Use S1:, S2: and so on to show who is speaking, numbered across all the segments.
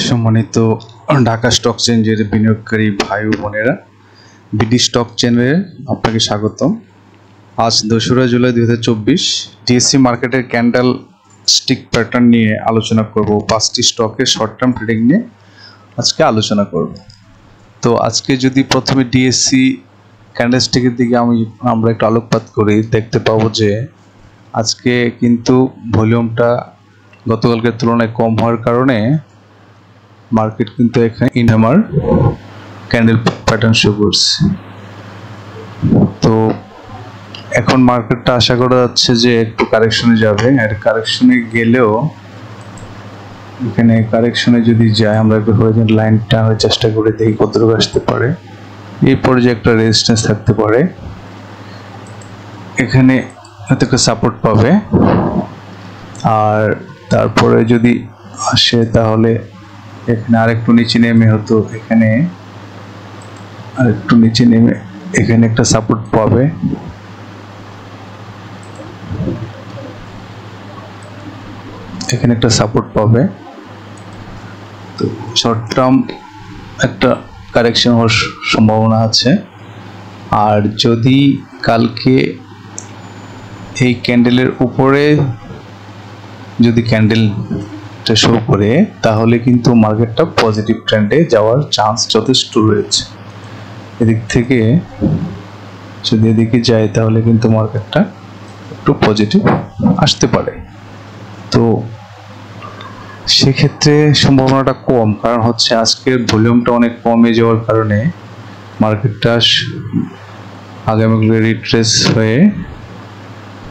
S1: সম্মানিত ঢাকা স্টক চেঞ্জের বিনিয়োগকারী ভাই ও বোনেরা, বিডি স্টক চ্যানেলে আপনাকে স্বাগতম। আজ 2রা জুলাই 2024 ডিএসসি মার্কেটের ক্যান্ডেল স্টিক প্যাটার্ন নিয়ে আলোচনা করব। 5টি স্টকের শর্ট টার্ম ট্রেডিং নিয়ে আজকে আলোচনা করব। তো আজকে যদি প্রথমে ডিএসসি ক্যান্ডেল স্টিকের দিকে আমরা একটু আলোকপাত করি, দেখতে পাবো যে আজকে কিন্তু ভলিউমটা গতকালকের তুলনায় কম হওয়ার কারণে মার্কেট কিন্তু এখানে ইনহামার ক্যান্ডেল প্যাটার্ন শো করছে। তো এখন মার্কেটটা আশা করা যাচ্ছে যে একটু কারেকশনে যাবে, আর কারেকশনে গেলেও এখানে কারেকশনে যদি যায় আমরা একটু হরিজন্টাল লাইন টানার চেষ্টা করে দেখি কতটুকু আসতে পারে। এই পর্যায়ে একটা রেজিস্ট্যান্স থাকতে পারে, এখানে হয়তো একটা সাপোর্ট পাবে, আর তারপরে যদি আসে তাহলে এখানে আরেকটু নিচে নেমে হতো, এখানে আরেকটু নিচে নেমে এখানে একটা সাপোর্ট পাবে, এখানে একটা সাপোর্ট পাবে। তো শর্ট টার্ম একটা কারেকশন হওয়ার সম্ভাবনা আছে। আর যদি কালকে এই ক্যান্ডেলের উপরে যদি ক্যান্ডেলটা শো করে তাহলে কিন্তু মার্কেটটা পজিটিভ ট্রেন্ডে যাওয়ার চান্স যথেষ্ট রয়েছে। এদিক থেকে যদি এদিকে যায় তাহলে কিন্তু মার্কেটটা একটু পজিটিভ আসতে পারে। তো সেক্ষেত্রে সম্ভাবনাটা কম, কারণ হচ্ছে আজকের ভলিউমটা অনেক কমে যাওয়ার কারণে মার্কেটটা আগামীকাল রিট্রেস হয়ে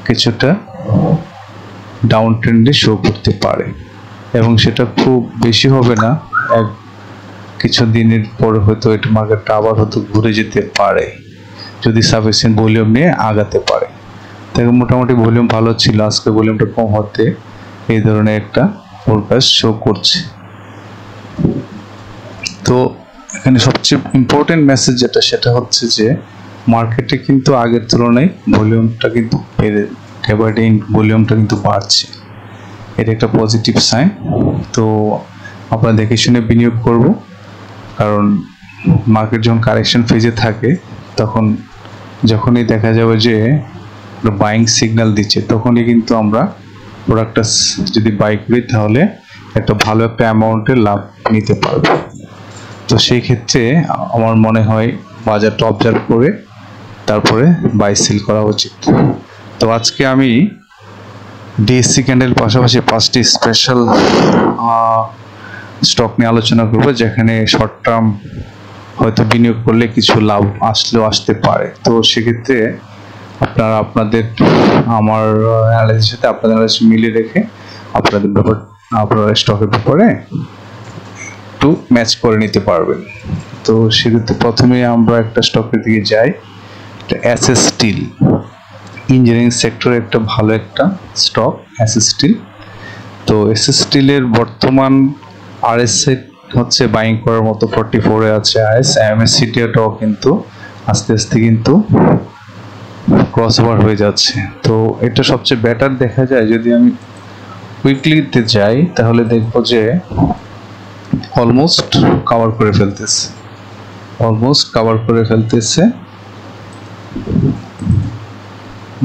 S1: কিছুটা ডাউন ট্রেন্ডে শো করতে পারে, এবং সেটা খুব বেশি হবে না, কিছু দিনের পরে হয়তো এটা মার্কেটটা আবার হয়তো ঘুরে যেতে পারে যদি সাফিসিয়েন্ট ভলিউম নিয়ে আগাতে পারে। তাই মোটামুটি ভলিউম ভালো ছিল, আজকে ভলিউমটা কম হতে এই ধরনের একটা ফোরকাস্ট শো করছে। তো এখানে সবচেয়ে ইম্পর্টেন্ট মেসেজ যেটা, সেটা হচ্ছে যে মার্কেটে কিন্তু আগের তুলনায় ভলিউমটা কিন্তু ভলিউমটা কিন্তু বাড়ছে, এটা একটা পজিটিভ সাইন। তো আমরা দেখে শুনে বিনিয়োগ করব, কারণ মার্কেট যখন কারেকশন ফেজে থাকে তখন যখনই দেখা যাবে যে বাইং সিগন্যাল দিচ্ছে তখনই কিন্তু আমরা প্রোডাক্টটা যদি বাই করি তাহলে একটা ভালো একটা অ্যামাউন্টের লাভ নিতে পারবো। তো সেই ক্ষেত্রে আমার মনে হয় বাজারটা অবজার্ভ করে তারপরে বাই সেল করা উচিত। তো আজকে আমি ডিএসসি ক্যান্ডেল পাশাপাশি 5টি স্পেশাল স্টক নিয়ে আলোচনা করব, যেখানে শর্ট টার্ম হয়তো বিনিয়োগ করলে কিছু লাভ আসলেও আসতে পারে। তো সেক্ষেত্রে আপনারা আপনাদের আমার অ্যানালাইসিসের সাথে আপনাদের অ্যানালাইসিস মিলিয়ে রেখে আপনারা স্টকের ব্যাপারে একটু ম্যাচ করে নিতে পারবেন। তো সেক্ষেত্রে প্রথমে আমরা একটা স্টকের দিকে যাই, এসএস স্টিল, ইঞ্জিনিয়ারিং সেক্টরে একটা ভালো একটা স্টক এসএস স্টিল। তো এসএস স্টিলের বর্তমান আরএসআই হচ্ছে বাইং করার মতো 44-এ আছে আইএস, এমএসসিটিটাও কিন্তু আস্তে আস্তে কিন্তু ক্রস ওভার হয়ে যাচ্ছে। তো এটা সবচেয়ে বেটার দেখা যায় যদি আমি উইকলিতে যাই, তাহলে দেখবো যে অলমোস্ট কভার করে ফেলতেছে,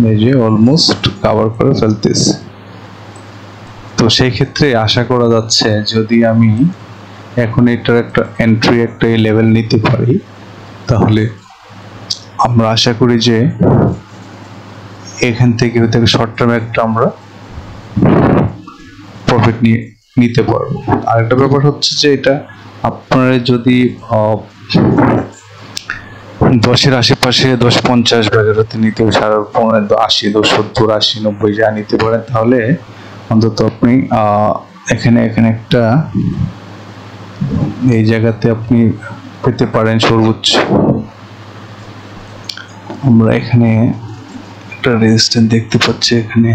S1: এই যে অলমোস্ট কভার করে ফেলতেছে। তো সেই ক্ষেত্রে আশা করা যাচ্ছে যদি আমি এখন এটার একটা এন্ট্রি একটা লেভেল নিতে পারি, তাহলে আমরা আশা করি যে এখান থেকে হয়তো শর্ট টার্মে একটা আমরা প্রফিট নিতে পারবো। আরেকটা ব্যাপার হচ্ছে যে এটা আপনারা যদি 10-এর আশেপাশে 10.50 বা 11-তে নিতে 80, 70, 80, 90 যা নিতে পারেন, তাহলে অন্তত আপনি এখানে একটা এই জায়গাতে আপনি পেতে পারেন সর্বোচ্চ। আমরা এখানে একটা রেজিস্ট্যান্স দেখতে পাচ্ছি, এখানে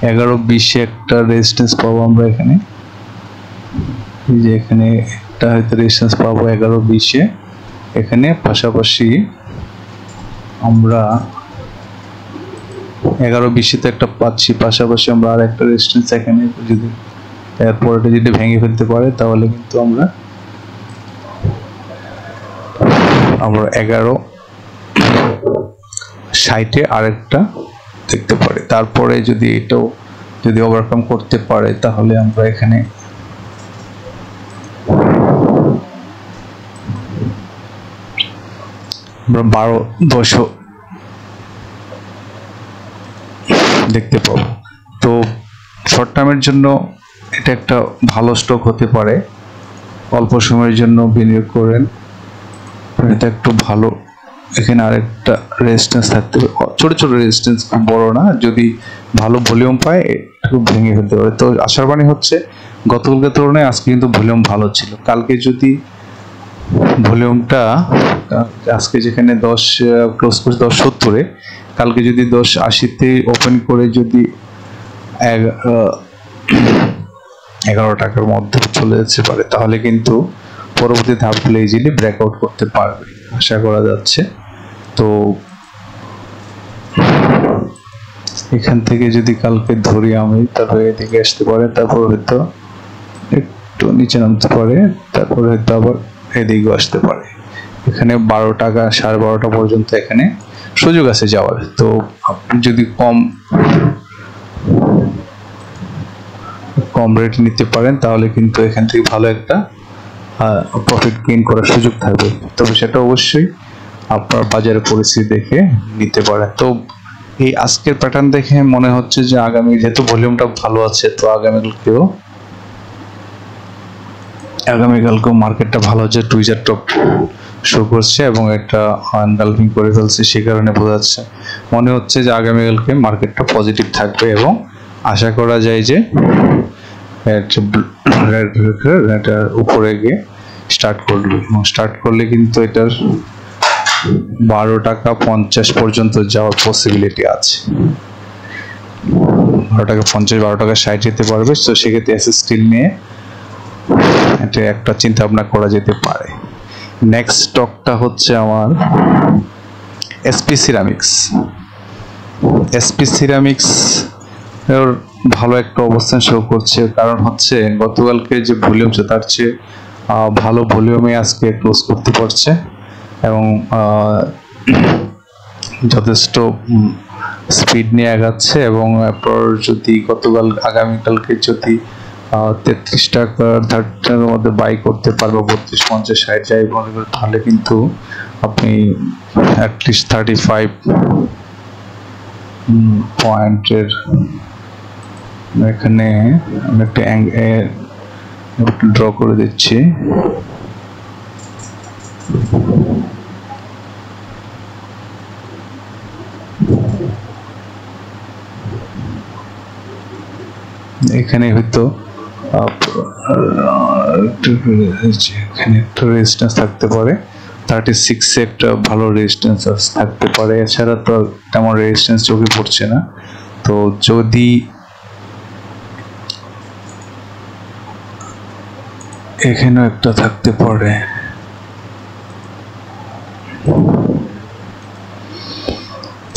S1: 11-20-এ একটা রেজিস্ট্যান্স পাবো আমরা এখানে, এই যে এখানে একটা হয়তো রেজিস্ট্যান্স পাবো 11-20-এ। এখানে পাশাপাশি আমরা 11-20-এ তো একটা পাচ্ছি, পাশাপাশি আমরা আর একটা রেজিস্ট্যান্স এখানে যদি এরপর এটা যদি ভেঙে ফেলতে পারে তাহলে কিন্তু আমরা 1160-এ আরেকটা দেখতে পারি। তারপরে যদি এটাও যদি ওভারকাম করতে পারে তাহলে আমরা এখানে আমরা 1200 দেখতে পাবো। তো শর্ট টার্মের জন্য এটা একটা ভালো স্টক হতে পারে, অল্প সময়ের জন্য বিনিয়োগ করেন, এটা একটু ভালো। এখানে আরেকটা রেজিস্ট্যান্স থাকতে পারে, ছোট ছোট রেজিস্ট্যান্স, বড় না। যদি ভালো ভলিউম পায় একটু ভেঙে ফেলতে পারে। তো আশার বাণী হচ্ছে গতকালকের তুলনায় আজকে কিন্তু ভলিউম ভালো ছিল। কালকে যদি ভলিউমটা আজকে যেখানে 10 ক্লোজ করে 1070-এ, কালকে যদি 1080-তে ওপেন করে যদি 11 টাকার মধ্যে চলে যেতে পারে তাহলে কিন্তু পরবর্তী ধাপগুলো ইজিলি ব্রেকআউট করতে পারবে আশা করা যাচ্ছে। তো এখান থেকে যদি কালকে ধরি আমি, তারপরে এদিকে আসতে পারে, তারপর হয়তো একটু নিচে নামতে পারে, তারপরে হয়তো আবার এদিকে আসতে পারে। এখানে 12 টাকা 12:30 পর্যন্ত এখানে সুযোগ আছে যাওয়ার। তো আপনি যদি কম রেট নিতে পারেন তাহলে কিন্তু এখান থেকে ভালো একটা প্রফিট গেইন করার সুযোগ থাকবে। তবে সেটা অবশ্যই আপনার বাজারের পরিস্থিতি দেখে নিতে পারেন। তো এই আজকের প্যাটার্ন দেখে মনে হচ্ছে যে আগামী, যেহেতু ভলিউমটা ভালো আছে, তো আগামীকালকেও মার্কেটটা ভালো হচ্ছে। টুইজার টপ শো করছে এবং একটা আনগালফিং করে ফেলছে, সে কারণে বোঝা যাচ্ছে মনে হচ্ছে যে আগামীকালকে মার্কেটটা পজিটিভ থাকবে এবং আশা করা যায় যে এটার উপরে গিয়ে স্টার্ট করবে এবং স্টার্ট করলে কিন্তু এটার 12 টাকা 50 পর্যন্ত যাওয়ার পসিবিলিটি আছে। 12 টাকা 50, 12 টাকা 60 যেতে পারবে। তো সেক্ষেত্রে এসএস স্টিল নিয়ে এটা একটা চিন্তা ভাবনা করা যেতে পারে। নেক্সট স্টকটা হচ্ছে আমার এসপি সিরামিক্স। এসপি সিরামিক্স এর ভালো একটা অবস্থান শো করছে, কারণ হচ্ছে গতকালকে যে ভলিউম ছিল তার চেয়ে ভালো ভলিউমে আজকে ক্লোজ করতে পারছে এবং যথেষ্ট স্পিড নিয়ে আগাচ্ছে। এবং এরপর যদি আগামীকালকে যদি 33 টাকার 30টার মধ্যে বাই করতে পারবে, 32, 50, 60 যাই মনে করেন, তাহলে কিন্তু আপনি অ্যাটলিস্ট 35 পয়েন্টের এখানে আমি একটা ড্র করে দিচ্ছি। এখানে হয়তো এখানে একটা রেজিস্ট্যান্স থাকতে পারে, 36 একটা ভালো রেজিস্ট্যান্স থাকতে পারে। এছাড়া তো তেমন রেজিস্ট্যান্স চোখে পড়ছে না। তো যদি এখানেও একটা থাকতে পারে,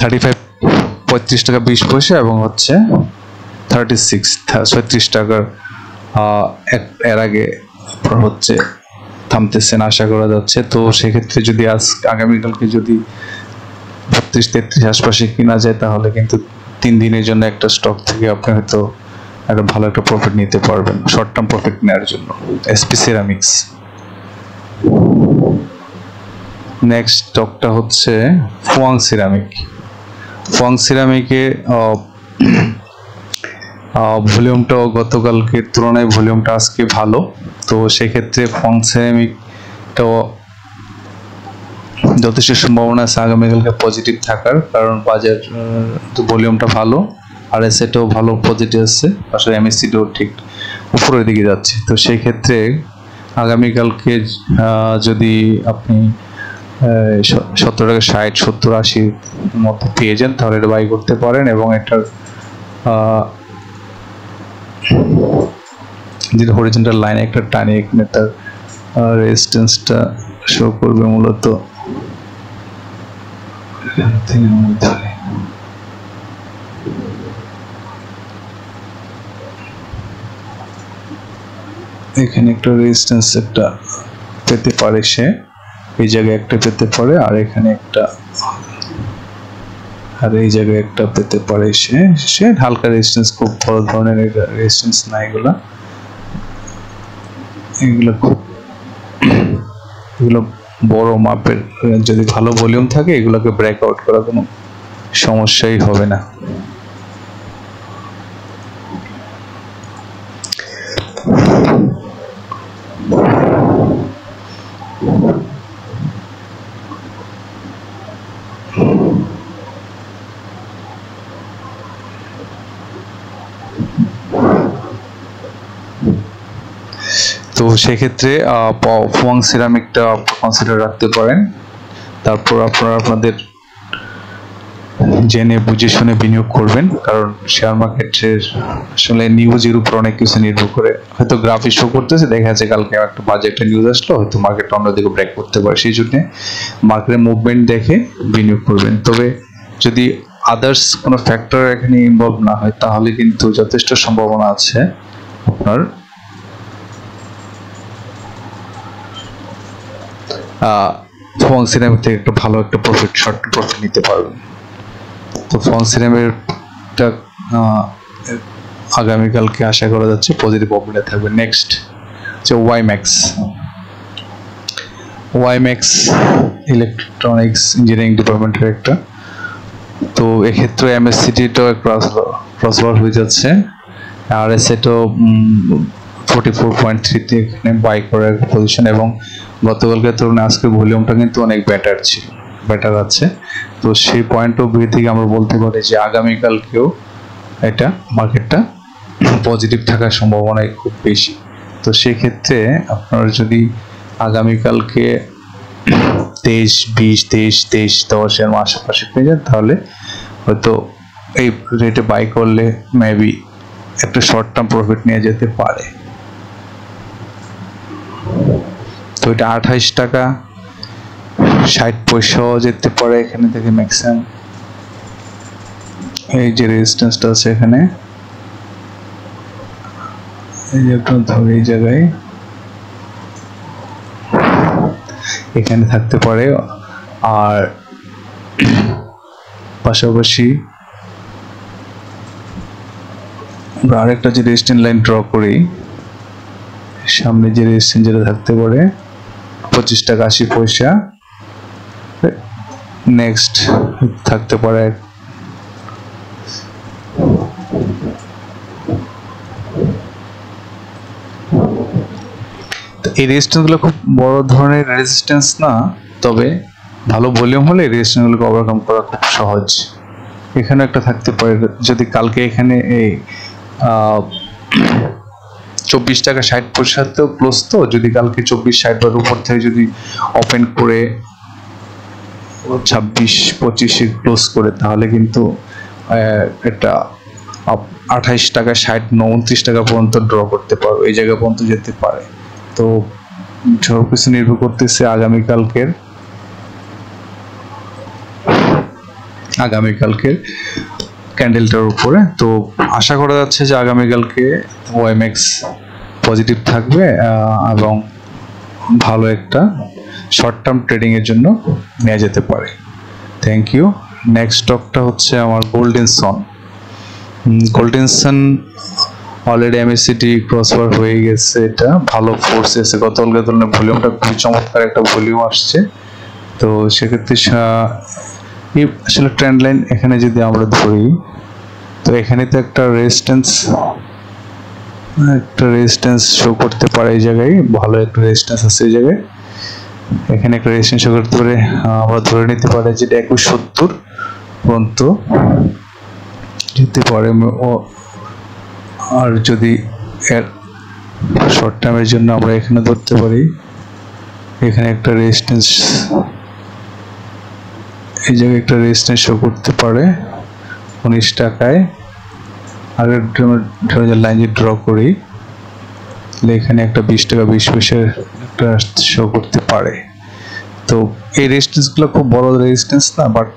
S1: 35 টাকা 20 পয়সা এবং হচ্ছে 36 টাকার এর আগে হচ্ছে থামতেছেন আশা করা যাচ্ছে। তো সেক্ষেত্রে যদি আগামীকালকে যদি 32-33 আশপাশে কিনা যায় তাহলে কিন্তু 3 দিনের জন্য একটা স্টক থেকে আপনি হয়তো একটা ভালো একটা প্রফিট নিতে পারবেন, শর্ট টার্ম প্রফিট নেওয়ার জন্য। SP ceramics. নেক্সট স্টকটা হচ্ছে ফুয়াং সিরামিক। ফুয়াং সিরামিকে ভলিউমটাও গতকালকের তুলনায় ভলিউমটা আজকে ভালো। তো সেক্ষেত্রে ফুয়াং সিরামিকটাও যথেষ্ট সম্ভাবনা আছে আগামীকালকে পজিটিভ থাকার, কারণ বাজার ভলিউমটা ভালো, আর এসএটাও ভালো পজিটিভ আছে, আসলে এমএসসিটাও ঠিক উপরের দিকে যাচ্ছে। তো সেই ক্ষেত্রে আগামীকালকে যদি আপনি 70 টাকা 60, 70, 80 মধ্যে পেয়ে যান তাহলে এটা বাই করতে পারেন এবং এটার যেটা হরিজন্টাল লাইনে একটা টানি এখানে তার রেজিস্ট্যান্সটা শো করবে মূলত এখানে একটা রেজিস্ট্যান্স একটা পেতে পারে সে, এই জায়গায় একটা পেতে পারে, আর এখানে একটা, আর এই জায়গায় একটা পেতে পারে সে। সে হালকা রেজিস্ট্যান্স, খুব বড় ধরনের রেজিস্ট্যান্স না এগুলো খুব, এগুলো বড় মাপের। যদি ভালো ভলিউম থাকে এগুলোকে ব্রেকআউট করা কোনো সমস্যাই হবে না। তো সেক্ষেত্রে ফোয়াং সিরামিকটা কনসিডার রাখতে পারেন। তারপর আপনারা আপনাদের জেনে বুঝে শুনে বিনিয়োগ করবেন, কারণ শেয়ার মার্কেটের আসলে নিউজের উপর অনেক কিছু নির্ভর করে। হয়তো গ্রাফে শো করতেছে, দেখা যাচ্ছে কালকে একটা বাজে একটা নিউজ আসলো, হয়তো মার্কেট অন্যদিকে ব্রেক করতে পারে, সেই জন্য মার্কেটের মুভমেন্ট দেখে বিনিয়োগ করবেন। তবে যদি আদার্স কোনো ফ্যাক্টর এখানে ইনভলভ না হয় তাহলে কিন্তু যথেষ্ট সম্ভাবনা আছে আপনার ফোয়াং সিরামিক থেকে একটা ভালো একটা প্রফিট, শর্ট প্রফিট নিতে পারবেন। তো ফোয়াং সিরামিকটা আগামীকালকে আশা করা যাচ্ছে পজিটিভ ওপেনে থাকবে। নেক্সট হচ্ছে ওয়াইম্যাক্স ইলেকট্রনিক্স ইঞ্জিনিয়ারিং ডিপার্টমেন্টের একটা। তো এক্ষেত্রে এমএসসিটিটাও ক্রসওভার হয়ে যাচ্ছে, আর এসএটাও 44.3 এখানে বাই করার পজিশন, এবং গতকালকে তুলনায় আজকের ভলিউমটা কিন্তু অনেক বেটার আছে। তো সেই পয়েন্ট অফ ভিউ থেকে আমরা বলতে পারি যে আগামীকালকেও এটা মার্কেটটা পজিটিভ থাকার সম্ভাবনাই খুব বেশি। তো সেক্ষেত্রে আপনারা যদি আগামীকালকে 23, 20, 23, 10 এর আশেপাশে পেয়ে যান তাহলে হয়তো এই রেটে বাই করলে মেবি একটা শর্ট টার্ম প্রফিট নিয়ে যেতে পারে। তো এটা 28 টাকা 60 পয়সাও যেতে পারে এখানে থেকে ম্যাক্সিমাম। এই যে রেজিস্ট্যান্সটা আছে এখানে, এই যে আপনার ধরে এই জায়গায় এখানে থাকতে পারে। আর পাশাপাশি আমরা আরেকটা যে রেজিস্ট্যান্স লাইন ড্র করি, সামনে যে রেজিস্ট্যান্স যেটা থাকতে পারে 25 টাকা 80 পয়সা। নেক্সট থাকতে পারে এই রেজিস্ট্যান্সগুলো খুব বড় ধরনের রেজিস্ট্যান্স না, তবে ভালো ভলিউম হলে রেজিস্ট্যান্সগুলোকে ওভারকাম করা খুব সহজ। এখানে একটা থাকতে পারে, যদি কালকে এখানে এই 24 টাকা 60 পয়সাতেও ক্লোজ, তো যদি কালকে 24-60 এর উপর থেকে যদি ওপেন করে 26-25 ক্লোজ করে তাহলে কিন্তু এটা 28 টাকা 60, 29 টাকা পর্যন্ত ড্র করতে পারবে, এই জায়গা পর্যন্ত যেতে পারে। তো সবকিছু নির্ভর করতেছে আগামীকালকের ক্যান্ডেলটার উপরে। তো আশা করা যাচ্ছে যে আগামীকালকে ওয়াইম্যাক্স পজিটিভ থাকবে এবং ভালো একটা শর্ট টার্ম ট্রেডিং এর জন্য নেওয়া যেতে পারে। Thank you. নেক্সট স্টকটা হচ্ছে আমার গোল্ডেন সান। অলরেডি এমএসসিটি ক্রসওভার হয়ে গেছে, এটা ভালো ফোর্স এসে গতকালকে তুলনায় ভলিউমটা খুবই চমৎকার একটা ভলিউম আসছে। তো সেক্ষেত্রে আসলে ট্রেন্ড লাইন এখানে যদি আমরা ধরি, তো এখানে তো একটা রেজিস্ট্যান্স শো করতে পারে, এই জায়গায় ভালো একটা রেজিস্ট্যান্স আছে এই জায়গায়, এখানে একটা রেজিস্ট্যান্স শো করতে পারে। আমরা ধরে নিতে পারি যেটা 2170 পর্যন্ত যেতে পারে। আর যদি এর শর্ট টার্মের জন্য আমরা এখানে ধরতে পারি, এখানে একটা রেজিস্ট্যান্স, এই জায়গায় একটা রেজিস্ট্যান্স শো করতে পারে 19 টাকায়। আর লাইন যে ড্র করি এখানে একটা 20 টাকা 20 পয়সার একটা শো করতে পারে। তো এই রেজিস্ট্যান্সগুলো খুব বড় রেজিস্ট্যান্স না, বাট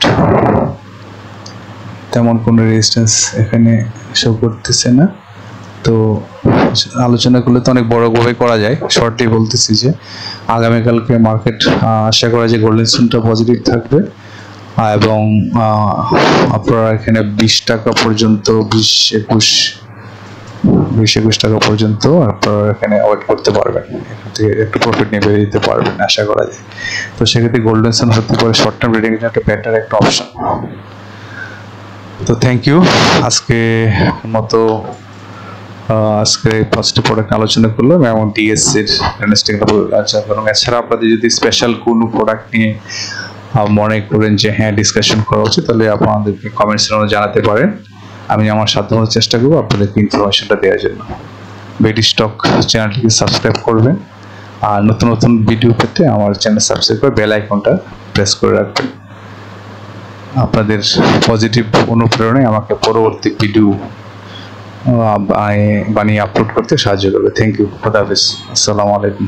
S1: তেমন কোনো রেজিস্ট্যান্স এখানে শো করতেছে না। তো আলোচনা করলে তো অনেক বড়ভাবে করা যায়, শর্টলি বলতেছি যে আগামীকালকে মার্কেট আশা করা যায় গোল্ডেন সুনটা পজিটিভ থাকবে, এবং আপনারা এখানে 20 টাকা পর্যন্ত 20-21 টাকা পর্যন্ত আপনারা এখানে ওয়েট করতে পারবেন, এখান থেকে একটু প্রফিট নিয়ে বেরিয়ে যেতে পারবেন আশা করা যায়। তো সেক্ষেত্রে গোল্ডেন সান হতে পারে শর্ট টার্ম ট্রেডিং এর একটা বেটার একটা অপশন। তো থ্যাংক ইউ। আজকে মতো আজকে ফার্স্ট প্রোডাক্ট আলোচনা করলাম এবং ডিএসসির আলোচনা করলাম। এছাড়া আপনাদের যদি স্পেশাল কোনো প্রোডাক্ট নিয়ে মনে করেন যে হ্যাঁ ডিসকাশন করা উচিত, তাহলে আপনাদেরকে কমেন্টসের মধ্যে জানাতে পারেন। আমি আমার সাধ্যমতো চেষ্টা করবো আপনাদেরকে ইনফরমেশনটা দেওয়ার জন্য। বিডি স্টক চ্যানেলটিকে সাবস্ক্রাইব করবেন, আর নতুন নতুন ভিডিও পেতে আমার চ্যানেল সাবস্ক্রাইব করে বেল আইকনটা প্রেস করে রাখবেন। আপনাদের পজিটিভ অনুপ্রেরণায় আমাকে পরবর্তী ভিডিও বানিয়ে আপলোড করতে সাহায্য করবে। Thank you. খোদা হাফেজ। আসসালামু আলাইকুম।